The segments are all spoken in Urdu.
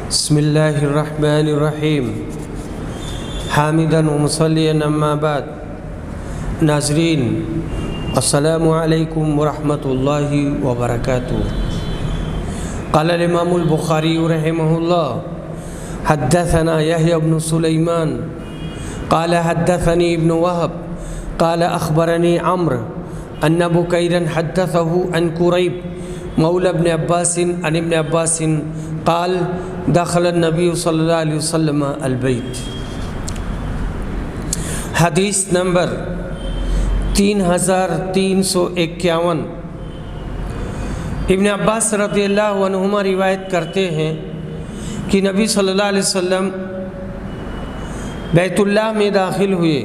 بسم اللہ الرحمن الرحیم حامدا ومصلیا اما بعد۔ ناظرین السلام علیکم ورحمۃ اللہ وبرکاتہ۔ قال الامام البخاری رحمہ اللہ حدثنا یحییٰ بن سلیمان قال حدثنی ابن وہب قال اخبرنی عمرو ان بکیرا حدثه عن قریب مولى ابن عباس عن ابن عباس قال دخل النبی صلی اللہ علیہ وسلم البیت۔ حدیث نمبر 3351۔ ابن عباس رضی اللہ عنہما روایت کرتے ہیں کہ نبی صلی اللہ علیہ وسلم بیت اللہ میں داخل ہوئے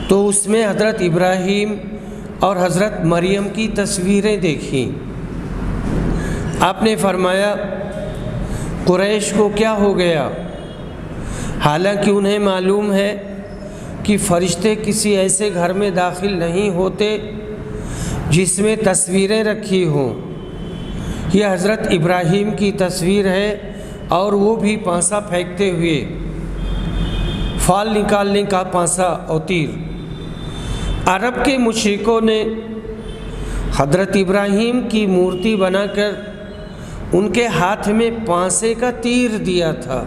تو اس میں حضرت ابراہیم اور حضرت مریم کی تصویریں دیکھیں۔ آپ نے فرمایا قریش کو کیا ہو گیا؟ حالانکہ انہیں معلوم ہے کہ فرشتے کسی ایسے گھر میں داخل نہیں ہوتے جس میں تصویریں رکھی ہوں۔ یہ حضرت ابراہیم کی تصویر ہے اور وہ بھی پانسا پھینکتے ہوئے، فال نکالنے کا پانسا اور تیر۔ عرب کے مشرکوں نے حضرت ابراہیم کی مورتی بنا کر ان کے ہاتھ میں پانسے کا تیر دیا تھا۔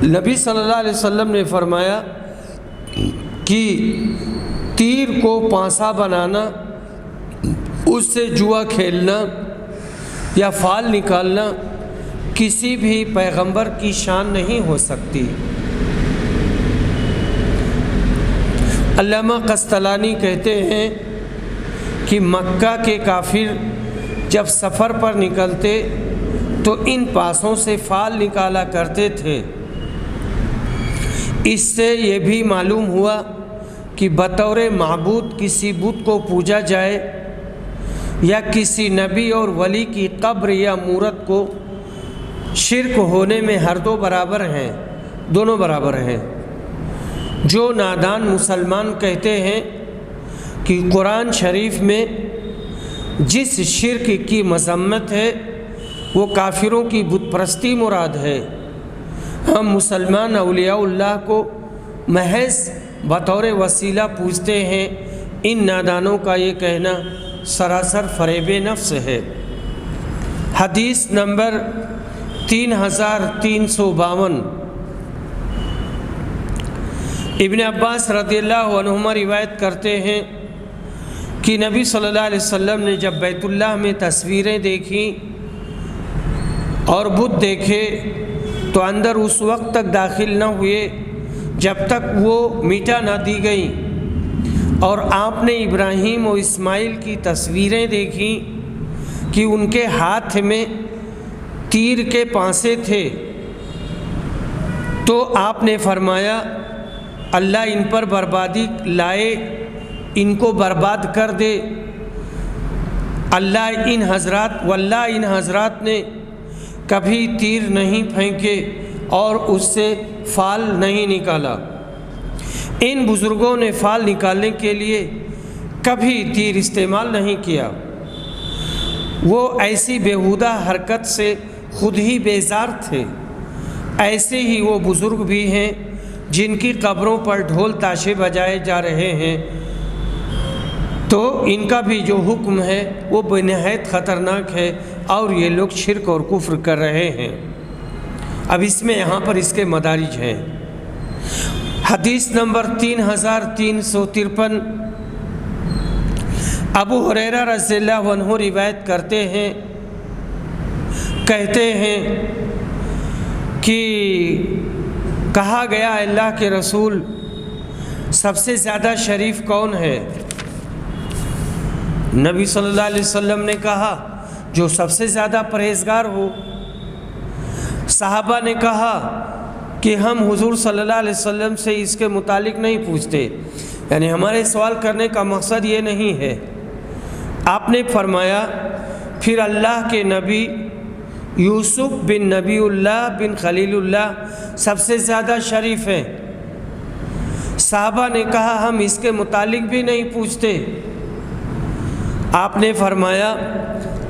نبی صلی اللہ علیہ وسلم نے فرمایا کہ تیر کو پانسا بنانا، اس سے جوا کھیلنا یا فال نکالنا کسی بھی پیغمبر کی شان نہیں ہو سکتی۔ علامہ قسطلانی کہتے ہیں کہ مکہ کے کافر جب سفر پر نکلتے تو ان پاسوں سے فال نکالا کرتے تھے۔ اس سے یہ بھی معلوم ہوا کہ بطور معبود کسی بت کو پوجا جائے یا کسی نبی اور ولی کی قبر یا مورت کو شرک ہونے میں ہر دو برابر ہیں، دونوں برابر ہیں۔ جو نادان مسلمان کہتے ہیں کہ قرآن شریف میں جس شرک کی مذمت ہے وہ کافروں کی بت پرستی مراد ہے، ہم مسلمان اولیاء اللہ کو محض بطور وسیلہ پوجتے ہیں، ان نادانوں کا یہ کہنا سراسر فریب نفس ہے۔ حدیث نمبر 3352۔ ابن عباس رضی اللہ عنہما روایت کرتے ہیں کہ نبی صلی اللہ علیہ وسلم نے جب بیت اللہ میں تصویریں دیکھیں اور بت دیکھے تو اندر اس وقت تک داخل نہ ہوئے جب تک وہ مٹا نہ دی گئیں، اور آپ نے ابراہیم و اسماعیل کی تصویریں دیکھیں کہ ان کے ہاتھ میں تیر کے پانسے تھے، تو آپ نے فرمایا اللہ ان پر بربادی لائے، ان کو برباد کر دے۔ واللہ ان حضرات نے کبھی تیر نہیں پھینکے اور اس سے فال نہیں نکالا۔ ان بزرگوں نے فال نکالنے کے لیے کبھی تیر استعمال نہیں کیا، وہ ایسی بیہودہ حرکت سے خود ہی بیزار تھے۔ ایسے ہی وہ بزرگ بھی ہیں جن کی قبروں پر ڈھول تاشے بجائے جا رہے ہیں، تو ان کا بھی جو حکم ہے وہ بنہایت خطرناک ہے اور یہ لوگ شرک اور کفر کر رہے ہیں۔ اب اس میں یہاں پر اس کے مدارج ہیں۔ حدیث نمبر 3353۔ ابو ہریرہ رضی اللہ عنہ روایت کرتے ہیں، کہتے ہیں کہ کہا گیا اللہ کے رسول سب سے زیادہ شریف کون ہے؟ نبی صلی اللہ علیہ وسلم نے کہا جو سب سے زیادہ پرہیزگار ہو۔ صحابہ نے کہا کہ ہم حضور صلی اللہ علیہ وسلم سے اس کے متعلق نہیں پوچھتے، یعنی ہمارے سوال کرنے کا مقصد یہ نہیں ہے۔ آپ نے فرمایا پھر اللہ کے نبی یوسف بن نبی اللہ بن خلیل اللہ سب سے زیادہ شریف ہیں۔ صحابہ نے کہا ہم اس کے متعلق بھی نہیں پوچھتے۔ آپ نے فرمایا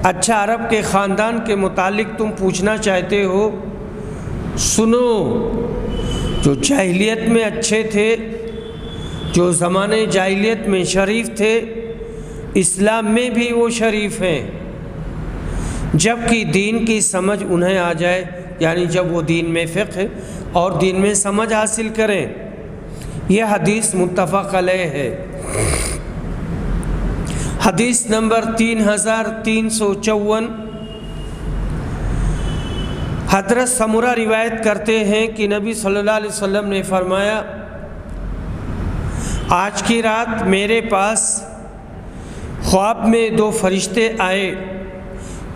اچھا عرب کے خاندان کے متعلق تم پوچھنا چاہتے ہو، سنو، جو جاہلیت میں اچھے تھے، جو زمانے جاہلیت میں شریف تھے، اسلام میں بھی وہ شریف ہیں، جب کہ دین کی سمجھ انہیں آ جائے، یعنی جب وہ دین میں فقہ اور دین میں سمجھ حاصل کریں۔ یہ حدیث متفق علیہ ہے۔ حدیث نمبر 3354، حضرت سمرہ روایت کرتے ہیں کہ نبی صلی اللہ علیہ وسلم نے فرمایا، آج کی رات میرے پاس خواب میں 2 فرشتے آئے،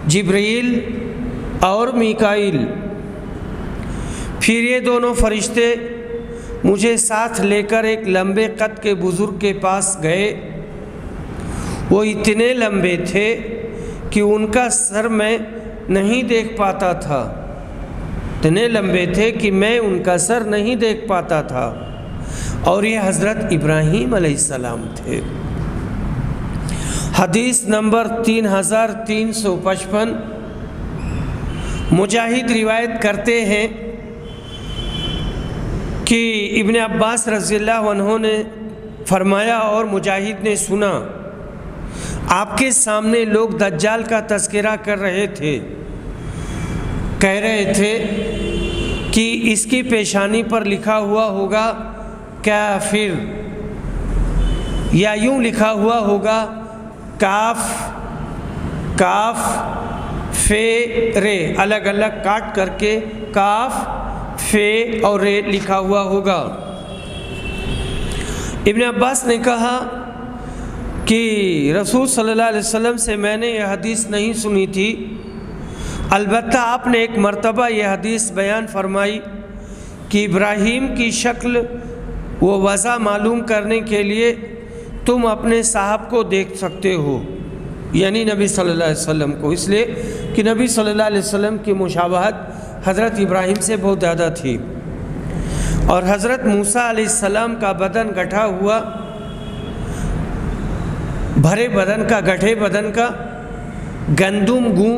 جبرائیل اور میکائیل۔ پھر یہ دونوں فرشتے مجھے ساتھ لے کر ایک لمبے قد کے بزرگ کے پاس گئے۔ وہ اتنے لمبے تھے کہ ان کا سر میں نہیں دیکھ پاتا تھا، اتنے لمبے تھے کہ میں ان کا سر نہیں دیکھ پاتا تھا، اور یہ حضرت ابراہیم علیہ السلام تھے۔ حدیث نمبر 3355، مجاہد روایت کرتے ہیں کہ ابن عباس رضی اللہ عنہ نے فرمایا اور مجاہد نے سنا، آپ کے سامنے لوگ دجال کا تذکرہ کر رہے تھے، کہہ رہے تھے کہ اس کی پیشانی پر لکھا ہوا ہوگا کافر، یا یوں لکھا ہوا ہوگا کاف فے رے، الگ الگ کاٹ کر کے کاف فے اور رے لکھا ہوا ہوگا۔ ابن عباس نے کہا کہ رسول صلی اللہ علیہ وسلم سے میں نے یہ حدیث نہیں سنی تھی، البتہ آپ نے ایک مرتبہ یہ حدیث بیان فرمائی کہ ابراہیم کی شکل و وضع معلوم کرنے کے لیے تم اپنے صاحب کو دیکھ سکتے ہو، یعنی نبی صلی اللہ علیہ وسلم کو، اس لیے کہ نبی صلی اللہ علیہ وسلم کی مشابہت حضرت ابراہیم سے بہت زیادہ تھی، اور حضرت موسیٰ علیہ السلام کا بدن گٹھا ہوا، بھرے بدن کا، گٹھے بدن کا، گندم گوں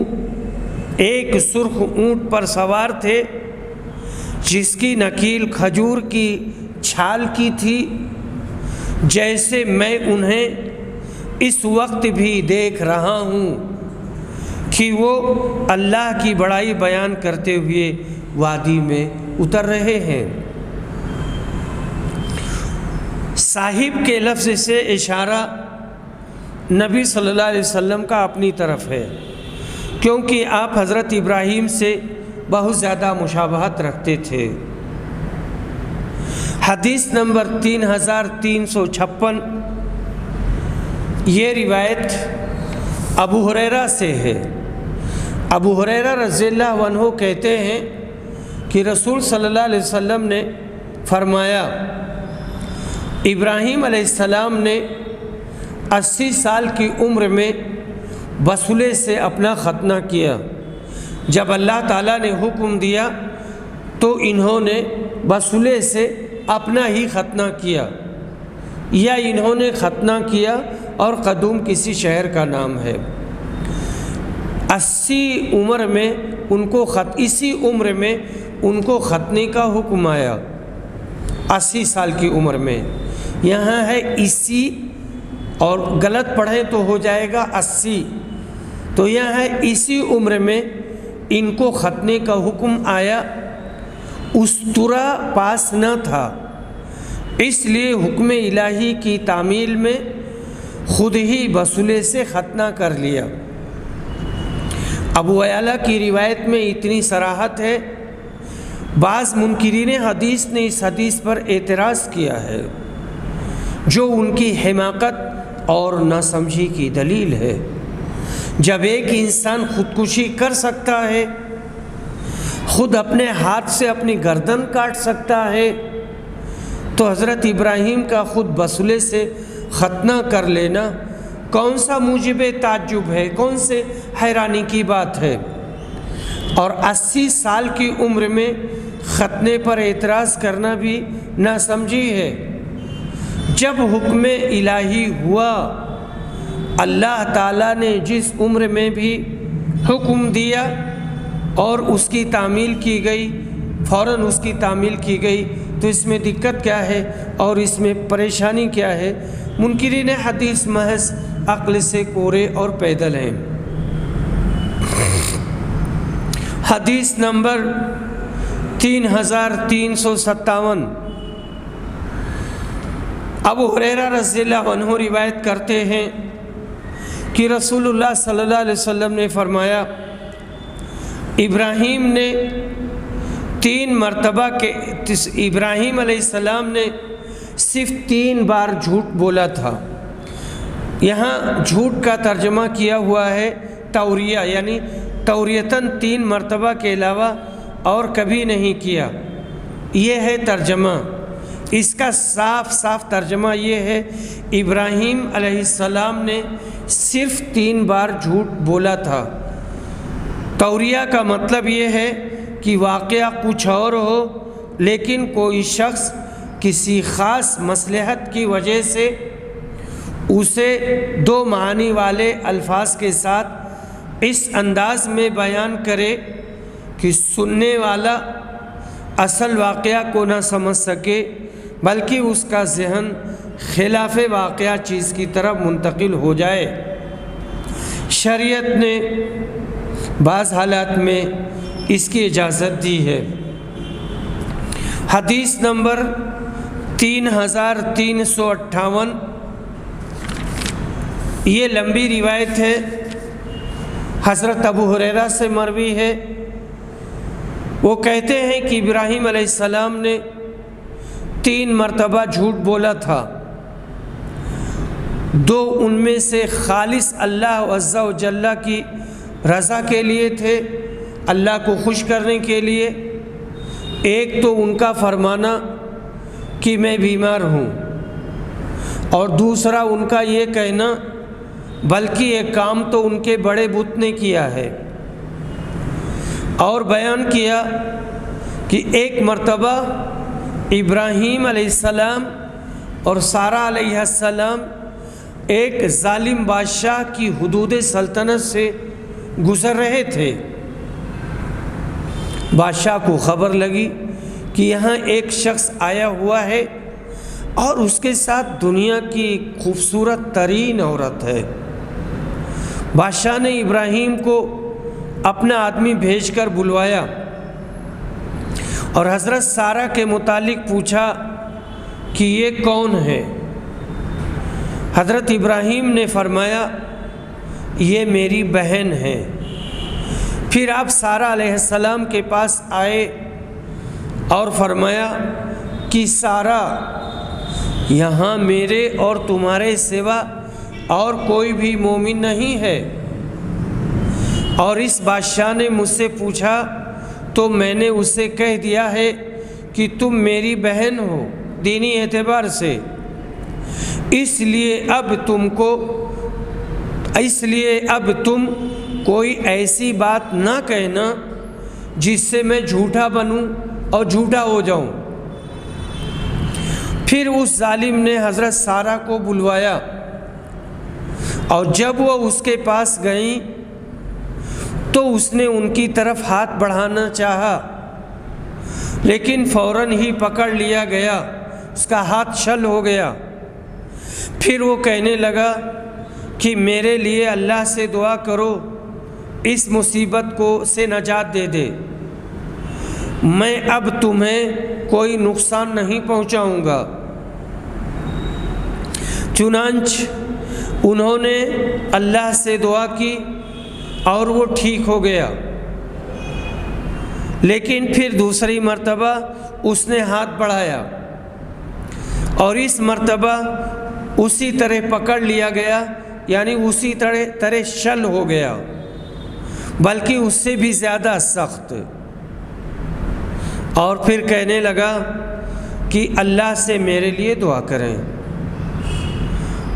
ایک سرخ اونٹ پر سوار تھے، جس کی نکیل کھجور کی چھال کی تھی، جیسے میں انہیں اس وقت بھی دیکھ رہا ہوں کہ وہ اللہ کی بڑائی بیان کرتے ہوئے وادی میں اتر رہے ہیں۔ صاحب کے لفظ سے اشارہ نبی صلی اللہ علیہ وسلم کا اپنی طرف ہے، کیونکہ آپ حضرت ابراہیم سے بہت زیادہ مشابہت رکھتے تھے۔ حدیث نمبر 3356، یہ روایت ابو ہریرہ سے ہے۔ ابو ہریرہ رضی اللہ عنہ کہتے ہیں کہ رسول صلی اللہ علیہ وسلم نے فرمایا، ابراہیم علیہ السلام نے 80 سال کی عمر میں بسولے سے اپنا ختنہ کیا۔ جب اللہ تعالیٰ نے حکم دیا تو انہوں نے بسولے سے اپنا ہی ختنہ کیا، یا انہوں نے ختنہ کیا، اور قدوم کسی شہر کا نام ہے۔ 80 عمر میں ان کو اسی عمر میں ان کو ختنے کا حکم آیا، 80 سال کی عمر میں، یہاں ہے اسی، اور غلط پڑھیں تو ہو جائے گا 80، تو یہاں ہے اسی عمر میں ان کو ختنے کا حکم آیا۔ استرا پاس نہ تھا، اس لیے حکم الہی کی تعمیل میں خود ہی بسولے سے ختنہ کر لیا۔ ابو یعلا کی روایت میں اتنی صراحت ہے، بعض منکرین حدیث نے اس حدیث پر اعتراض کیا ہے، جو ان کی حماقت اور ناسمجھی کی دلیل ہے۔ جب ایک انسان خودکشی کر سکتا ہے، خود اپنے ہاتھ سے اپنی گردن کاٹ سکتا ہے، تو حضرت ابراہیم کا خود بسولے سے ختنہ کر لینا کون سا موجب تعجب ہے، کون سے حیرانی کی بات ہے؟ اور 80 سال کی عمر میں ختنے پر اعتراض کرنا بھی ناسمجھی ہے۔ جب حکم الہی ہوا، اللہ تعالیٰ نے جس عمر میں بھی حکم دیا اور اس کی تعمیل کی گئی، فوراً اس کی تعمیل کی گئی، تو اس میں دقت کیا ہے اور اس میں پریشانی کیا ہے؟ منکرین حدیث محض عقل سے کورے اور پیدل ہیں۔ حدیث نمبر 3357، ابو ہریرہ رضی اللہ عنہ روایت کرتے ہیں کہ رسول اللہ صلی اللہ علیہ وسلم نے فرمایا، ابراہیم نے 3 مرتبہ ابراہیم علیہ السلام نے صرف 3 بار جھوٹ بولا تھا۔ یہاں جھوٹ کا ترجمہ کیا ہوا ہے توریہ، یعنی توریتاً 3 مرتبہ کے علاوہ اور کبھی نہیں کیا، یہ ہے ترجمہ۔ اس کا صاف صاف ترجمہ یہ ہے، ابراہیم علیہ السلام نے صرف 3 بار جھوٹ بولا تھا۔ توریہ کا مطلب یہ ہے کہ واقعہ کچھ اور ہو، لیکن کوئی شخص کسی خاص مصلحت کی وجہ سے اسے 2 معنی والے الفاظ کے ساتھ اس انداز میں بیان کرے کہ سننے والا اصل واقعہ کو نہ سمجھ سکے، بلکہ اس کا ذہن خلاف واقعہ چیز کی طرف منتقل ہو جائے۔ شریعت نے بعض حالات میں اس کی اجازت دی ہے۔ حدیث نمبر 3358، یہ لمبی روایت ہے، حضرت ابو ہریرہ سے مروی ہے۔ وہ کہتے ہیں کہ ابراہیم علیہ السلام نے 3 مرتبہ جھوٹ بولا تھا، 2 ان میں سے خالص اللہ عز و جل کی رضا کے لیے تھے، اللہ کو خوش کرنے کے لیے۔ ایک تو ان کا فرمانا کہ میں بیمار ہوں، اور دوسرا ان کا یہ کہنا بلکہ یہ کام تو ان کے بڑے بت نے کیا ہے۔ اور بیان کیا کہ ایک مرتبہ ابراہیم علیہ السلام اور سارہ علیہ السلام ایک ظالم بادشاہ کی حدود سلطنت سے گزر رہے تھے۔ بادشاہ کو خبر لگی کہ یہاں ایک شخص آیا ہوا ہے اور اس کے ساتھ دنیا کی خوبصورت ترین عورت ہے۔ بادشاہ نے ابراہیم کو اپنا آدمی بھیج کر بلوایا اور حضرت سارہ کے متعلق پوچھا کہ یہ کون ہے؟ حضرت ابراہیم نے فرمایا یہ میری بہن ہے۔ پھر آپ سارہ علیہ السلام کے پاس آئے اور فرمایا کہ سارہ، یہاں میرے اور تمہارے سوا اور کوئی بھی مومن نہیں ہے، اور اس بادشاہ نے مجھ سے پوچھا تو میں نے اسے کہہ دیا ہے کہ تم میری بہن ہو دینی اعتبار سے، اس لیے اب تم کوئی ایسی بات نہ کہنا جس سے میں جھوٹا بنوں اور جھوٹا ہو جاؤں۔ پھر اس ظالم نے حضرت سارہ کو بلوایا، اور جب وہ اس کے پاس گئیں تو اس نے ان کی طرف ہاتھ بڑھانا چاہا، لیکن فوراً ہی پکڑ لیا گیا، اس کا ہاتھ چھل ہو گیا۔ پھر وہ کہنے لگا کہ میرے لیے اللہ سے دعا کرو، اس مصیبت سے نجات دے دے، میں اب تمہیں کوئی نقصان نہیں پہنچاؤں گا۔ چنانچہ انہوں نے اللہ سے دعا کی اور وہ ٹھیک ہو گیا، لیکن پھر دوسری مرتبہ اس نے ہاتھ بڑھایا اور اس مرتبہ اسی طرح پکڑ لیا گیا، یعنی اسی طرح شل ہو گیا، بلکہ اس سے بھی زیادہ سخت۔ اور پھر کہنے لگا کہ اللہ سے میرے لیے دعا کریں،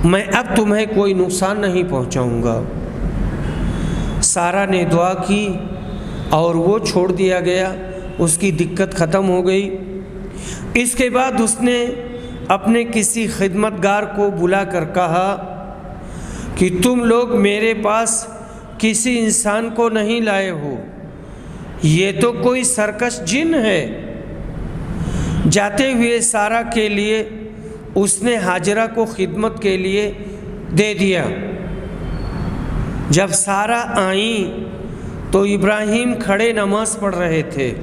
میں اب تمہیں کوئی نقصان نہیں پہنچاؤں گا۔ سارہ نے دعا کی اور وہ چھوڑ دیا گیا، اس کی دقت ختم ہو گئی۔ اس کے بعد اس نے اپنے کسی خدمت گار کو بلا کر کہا کہ تم لوگ میرے پاس کسی انسان کو نہیں لائے ہو، یہ تو کوئی سرکش جن ہے۔ جاتے ہوئے سارا کے لیے اس نے ہاجرہ کو خدمت کے لیے دے دیا۔ جب سارا آئیں تو ابراہیم کھڑے نماز پڑھ رہے تھے۔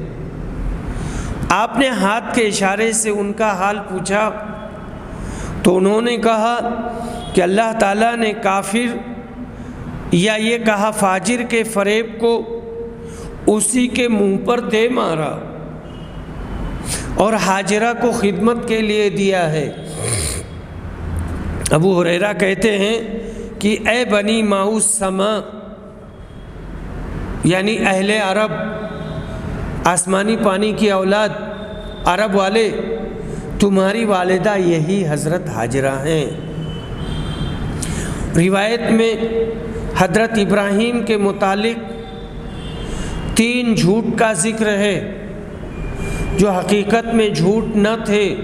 آپ نے ہاتھ کے اشارے سے ان کا حال پوچھا تو انہوں نے کہا کہ اللہ تعالیٰ نے کافر یا یہ کہا فاجر کے فریب کو اسی کے منہ پر دے مارا اور ہاجرہ کو خدمت کے لیے دیا ہے۔ ابو ہریرہ کہتے ہیں کہ اے بنی ماؤس سما، یعنی اہل عرب، آسمانی پانی کی اولاد عرب والے، تمہاری والدہ یہی حضرت ہاجرہ ہیں۔ روایت میں حضرت ابراہیم کے متعلق 3 جھوٹ کا ذکر ہے جو حقیقت میں جھوٹ نہ تھے،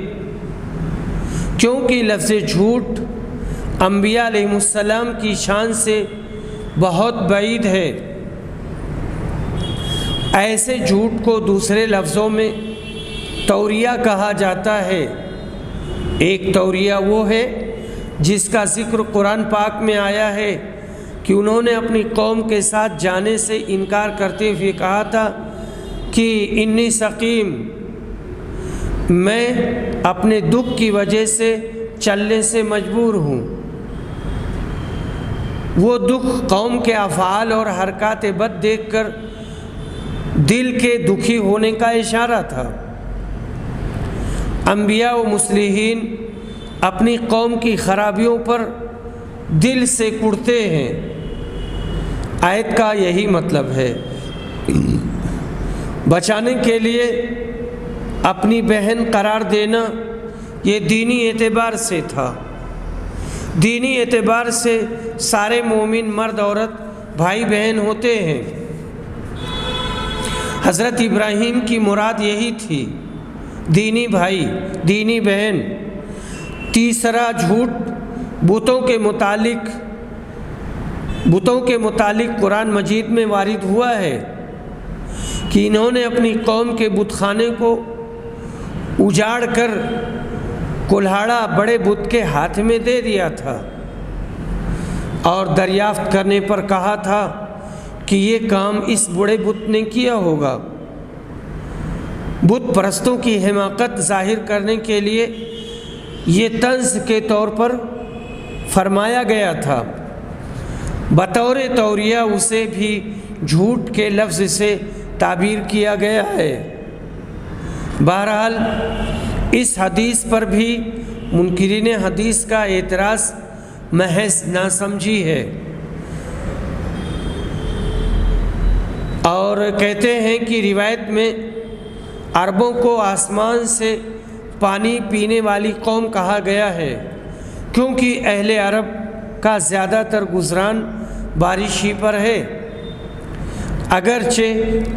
کیونکہ لفظ جھوٹ انبیاء علیہ السلام کی شان سے بہت بعید ہے۔ ایسے جھوٹ کو دوسرے لفظوں میں توریہ کہا جاتا ہے۔ ایک توریہ وہ ہے جس کا ذکر قرآن پاک میں آیا ہے کہ انہوں نے اپنی قوم کے ساتھ جانے سے انکار کرتے ہوئے کہا تھا کہ انی سقیم، میں اپنے دکھ کی وجہ سے چلنے سے مجبور ہوں۔ وہ دکھ قوم کے افعال اور حرکات بد دیکھ کر دل کے دکھی ہونے کا اشارہ تھا۔ انبیاء و مصلحین اپنی قوم کی خرابیوں پر دل سے کڑتے ہیں۔ آیت کا یہی مطلب ہے۔ بچانے کے لیے اپنی بہن قرار دینا یہ دینی اعتبار سے تھا۔ دینی اعتبار سے سارے مومن مرد عورت بھائی بہن ہوتے ہیں۔ حضرت ابراہیم کی مراد یہی تھی، دینی بھائی، دینی بہن۔ تیسرا جھوٹ بتوں کے متعلق قرآن مجید میں وارد ہوا ہے کہ انہوں نے اپنی قوم کے بت خانے کو اجاڑ کر کلہاڑا بڑے بت کے ہاتھ میں دے دیا تھا اور دریافت کرنے پر کہا تھا کہ یہ کام اس بڑے بت نے کیا ہوگا۔ بت پرستوں کی حماقت ظاہر کرنے کے لیے یہ طنز کے طور پر فرمایا گیا تھا۔ بطور توریہ اسے بھی جھوٹ کے لفظ سے تعبیر کیا گیا ہے۔ بہرحال اس حدیث پر بھی منکرین حدیث کا اعتراض محض ناسمجھی ہے اور کہتے ہیں کہ روایت میں عربوں کو آسمان سے پانی پینے والی قوم کہا گیا ہے، کیونکہ اہل عرب کا زیادہ تر گزران بارش ہی پر ہے۔ اگرچہ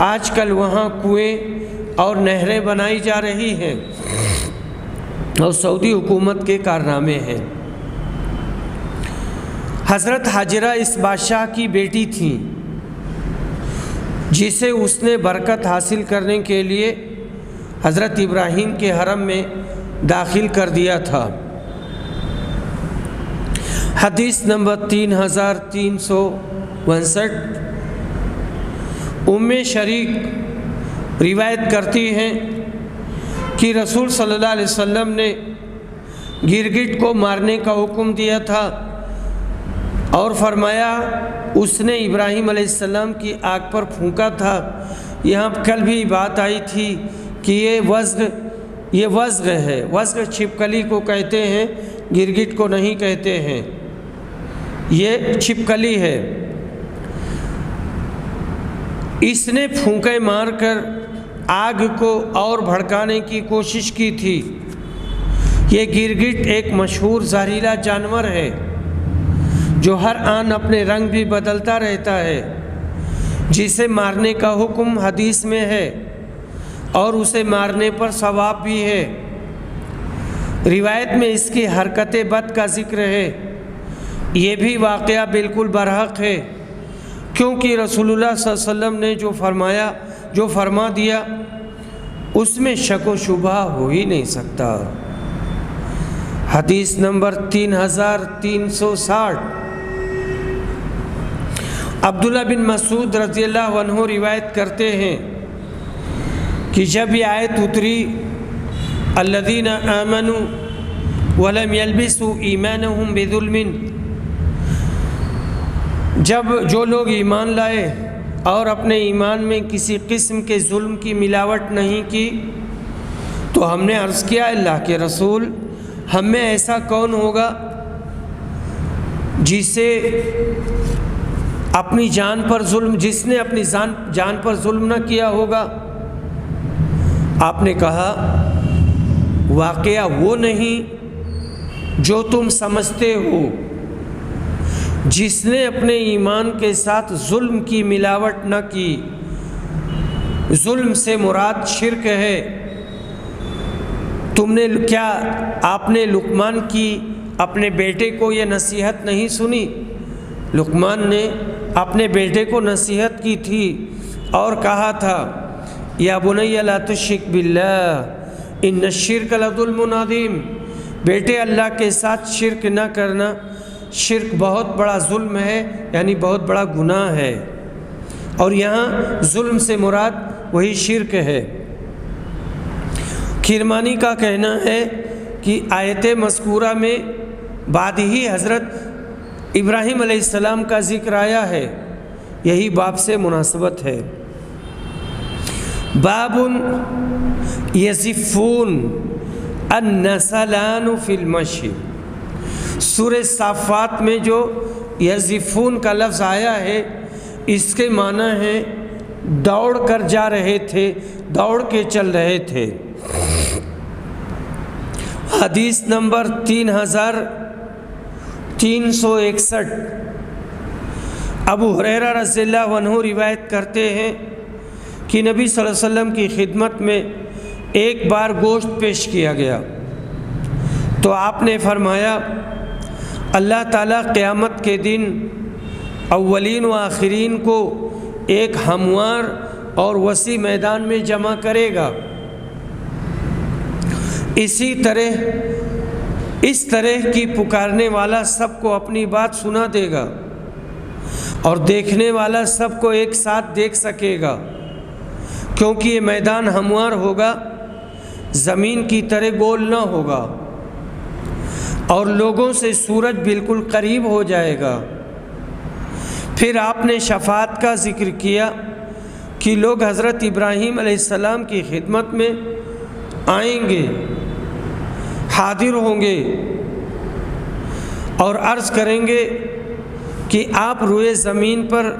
آج کل وہاں کنویں اور نہریں بنائی جا رہی ہیں اور سعودی حکومت کے کارنامے ہیں۔ حضرت ہاجرہ اس بادشاہ کی بیٹی تھیں جسے اس نے برکت حاصل کرنے کے لیے حضرت ابراہیم کے حرم میں داخل کر دیا تھا۔ حدیث نمبر 3359۔ ام شریک روایت کرتی ہیں کہ رسول صلی اللہ علیہ وسلم نے گرگٹ کو مارنے کا حکم دیا تھا اور فرمایا اس نے ابراہیم علیہ السلام کی آنکھ پر پھونکا تھا۔ یہاں کل بھی بات آئی تھی کہ یہ وزغ ہے۔ وزغ چھپکلی کو کہتے ہیں، گرگٹ کو نہیں کہتے ہیں، یہ چھپکلی ہے۔ اس نے پھونکے مار کر آگ کو اور بھڑکانے کی کوشش کی تھی۔ یہ گرگٹ ایک مشہور زہریلا جانور ہے جو ہر آن اپنے رنگ بھی بدلتا رہتا ہے، جسے مارنے کا حکم حدیث میں ہے اور اسے مارنے پر ثواب بھی ہے۔ روایت میں اس کی حرکت بد کا ذکر ہے۔ یہ بھی واقعہ بالکل برحق ہے کیونکہ رسول اللہ صلی اللہ علیہ وسلم نے جو فرما دیا اس میں شک و شبہ ہو ہی نہیں سکتا۔ حدیث نمبر 3360، عبداللہ بن مسعود رضی اللہ عنہ روایت کرتے ہیں کہ جب یہ آیت اتری الذین آمنوا ولم یلبسوا ایمانہم بظلم، جب جو لوگ ایمان لائے اور اپنے ایمان میں کسی قسم کے ظلم کی ملاوٹ نہیں کی، تو ہم نے عرض کیا اللہ کے رسول، ہم میں ایسا کون ہوگا جس نے اپنی جان پر ظلم نہ کیا ہوگا؟ آپ نے کہا واقعہ وہ نہیں جو تم سمجھتے ہو، جس نے اپنے ایمان کے ساتھ ظلم کی ملاوٹ نہ کی۔ ظلم سے مراد شرک ہے۔ آپ نے لقمان کی اپنے بیٹے کو یہ نصیحت نہیں سنی؟ لقمان نے اپنے بیٹے کو نصیحت کی تھی اور کہا تھا یا بنی لا تشرک باللہ ان الشرک لظلم عظیم، بیٹے اللہ کے ساتھ شرک نہ کرنا، شرک بہت بڑا ظلم ہے، یعنی بہت بڑا گناہ ہے۔ اور یہاں ظلم سے مراد وہی شرک ہے۔ کرمانی کا کہنا ہے کہ آیت مذکورہ میں بعد ہی حضرت ابراہیم علیہ السلام کا ذکر آیا ہے، یہی باب سے مناسبت ہے۔ باب یزفون النسلان فی المشی، سورہ صافات میں جو یزفون کا لفظ آیا ہے اس کے معنی ہے دوڑ کر جا رہے تھے، دوڑ کے چل رہے تھے۔ حدیث نمبر 3361، ابو ہریرہ رضی اللہ عنہ روایت کرتے ہیں کہ نبی صلی اللہ علیہ وسلم کی خدمت میں ایک بار گوشت پیش کیا گیا تو آپ نے فرمایا اللہ تعالیٰ قیامت کے دن اولین و آخرین کو ایک ہموار اور وسیع میدان میں جمع کرے گا، اس طرح کی پکارنے والا سب کو اپنی بات سنا دے گا اور دیکھنے والا سب کو ایک ساتھ دیکھ سکے گا، کیونکہ یہ میدان ہموار ہوگا، زمین کی طرح گول نہ ہوگا، اور لوگوں سے سورج بالکل قریب ہو جائے گا۔ پھر آپ نے شفاعت کا ذکر کیا کہ لوگ حضرت ابراہیم علیہ السلام کی خدمت میں آئیں گے، حاضر ہوں گے اور عرض کریں گے کہ آپ روئے زمین پر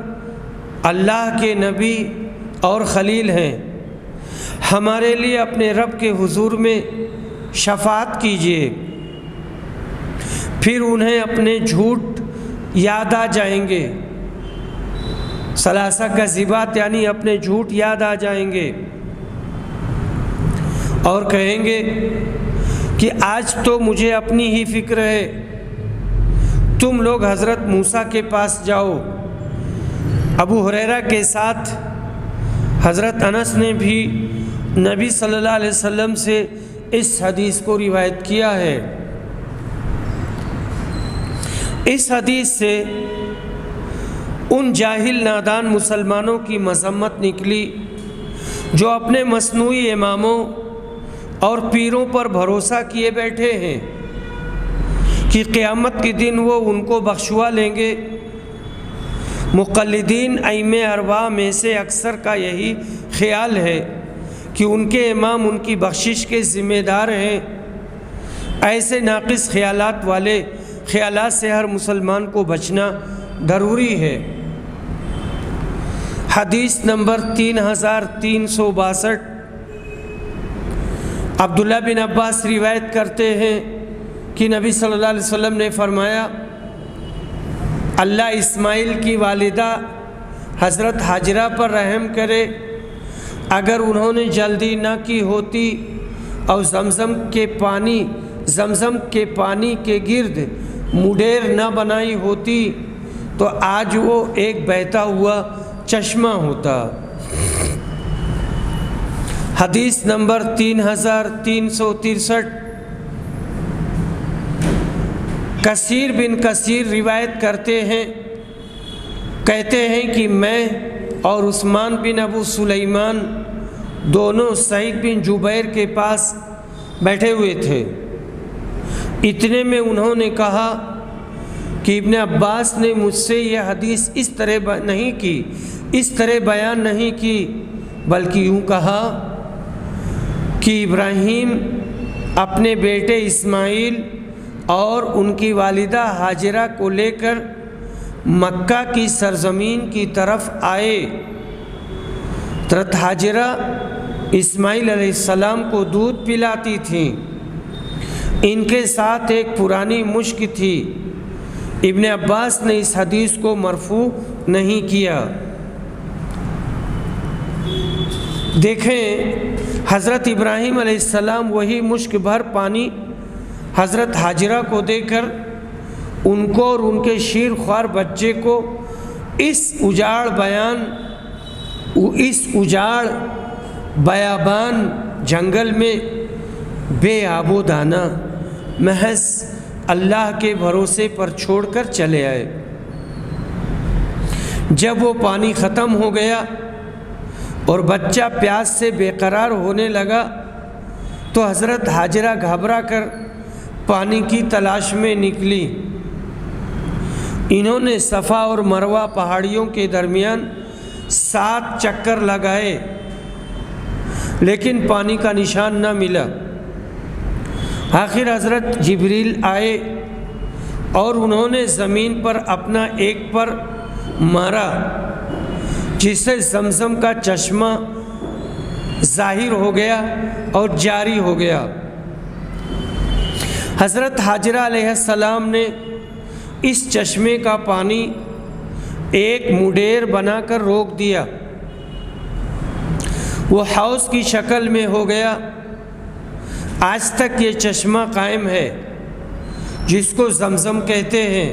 اللہ کے نبی اور خلیل ہیں، ہمارے لیے اپنے رب کے حضور میں شفاعت کیجیے۔ پھر انہیں اپنے جھوٹ یاد آ جائیں گے، ثلاثہ کذبات یعنی اپنے جھوٹ یاد آ جائیں گے، اور کہیں گے کہ آج تو مجھے اپنی ہی فکر ہے، تم لوگ حضرت موسیٰ کے پاس جاؤ۔ ابو ہریرہ کے ساتھ حضرت انس نے بھی نبی صلی اللہ علیہ وسلم سے اس حدیث کو روایت کیا ہے۔ اس حدیث سے ان جاہل نادان مسلمانوں کی مذمت نکلی جو اپنے مصنوعی اماموں اور پیروں پر بھروسہ کیے بیٹھے ہیں کہ قیامت کے دن وہ ان کو بخشوا لیں گے۔ مقلدین ائمہ اربعہ میں سے اکثر کا یہی خیال ہے کہ ان کے امام ان کی بخشش کے ذمہ دار ہیں۔ ایسے ناقص خیالات والے خیالات سے ہر مسلمان کو بچنا ضروری ہے۔ حدیث نمبر 3362، عبداللہ بن عباس روایت کرتے ہیں کہ نبی صلی اللہ علیہ وسلم نے فرمایا اللہ اسماعیل کی والدہ حضرت ہاجرہ پر رحم کرے، اگر انہوں نے جلدی نہ کی ہوتی اور زمزم کے پانی کے گرد مڈیر نہ بنائی ہوتی تو آج وہ ایک بہتا ہوا چشمہ ہوتا۔ حدیث نمبر 3363، کثیر بن کثیر روایت کرتے ہیں، کہتے ہیں کہ میں اور عثمان بن ابو سلیمان دونوں سعید بن جبیر کے پاس بیٹھے ہوئے تھے۔ اتنے میں انہوں نے کہا کہ ابن عباس نے مجھ سے یہ حدیث اس طرح نہیں کی، اس طرح بیان نہیں کی، بلکہ یوں کہا کہ ابراہیم اپنے بیٹے اسماعیل اور ان کی والدہ ہاجرہ کو لے کر مکہ کی سرزمین کی طرف آئے۔ حضرت ہاجرہ اسماعیل علیہ السلام کو دودھ پلاتی تھیں، ان کے ساتھ ایک پرانی مشک تھی۔ ابن عباس نے اس حدیث کو مرفوع نہیں کیا۔ دیکھیں حضرت ابراہیم علیہ السلام وہی مشک بھر پانی حضرت ہاجرہ کو دے کر ان کو اور ان کے شیر خوار بچے کو اس اجاڑ بیابان جنگل میں بے آب و دانہ محض اللہ کے بھروسے پر چھوڑ کر چلے آئے۔ جب وہ پانی ختم ہو گیا اور بچہ پیاس سے بے قرار ہونے لگا تو حضرت ہاجرہ گھبرا کر پانی کی تلاش میں نکلی۔ انہوں نے صفا اور مروہ پہاڑیوں کے درمیان 7 چکر لگائے، لیکن پانی کا نشان نہ ملا۔ آخر حضرت جبریل آئے اور انہوں نے زمین پر اپنا ایک پر مارا، جس سے زمزم کا چشمہ ظاہر ہو گیا اور جاری ہو گیا۔ حضرت ہاجرہ علیہ السلام نے اس چشمے کا پانی ایک مڈیر بنا کر روک دیا، وہ حوض کی شکل میں ہو گیا۔ آج تک یہ چشمہ قائم ہے جس کو زمزم کہتے ہیں،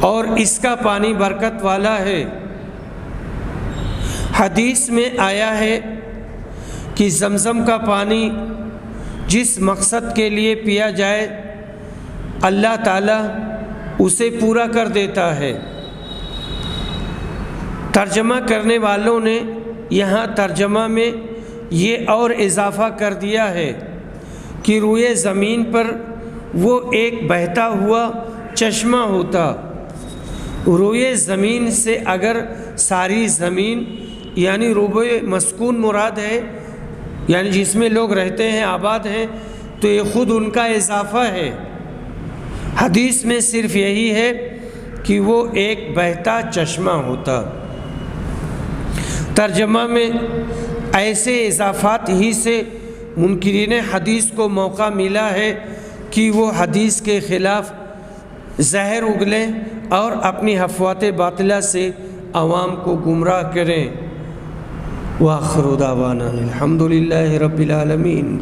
اور اس کا پانی برکت والا ہے۔ حدیث میں آیا ہے کہ زمزم کا پانی جس مقصد کے لیے پیا جائے اللہ تعالیٰ اسے پورا کر دیتا ہے۔ ترجمہ کرنے والوں نے یہاں ترجمہ میں یہ اور اضافہ کر دیا ہے کہ روئے زمین پر وہ ایک بہتا ہوا چشمہ ہوتا۔ روئے زمین سے اگر ساری زمین یعنی ربع مسکون مراد ہے، یعنی جس میں لوگ رہتے ہیں، آباد ہیں، تو یہ خود ان کا اضافہ ہے۔ حدیث میں صرف یہی ہے کہ وہ ایک بہتا چشمہ ہوتا۔ ترجمہ میں ایسے اضافات ہی سے منکرین حدیث کو موقع ملا ہے کہ وہ حدیث کے خلاف زہر اگلیں اور اپنی افواہات باطلہ سے عوام کو گمراہ کریں۔ وآخر دعوانا الحمد للہ رب العالمین۔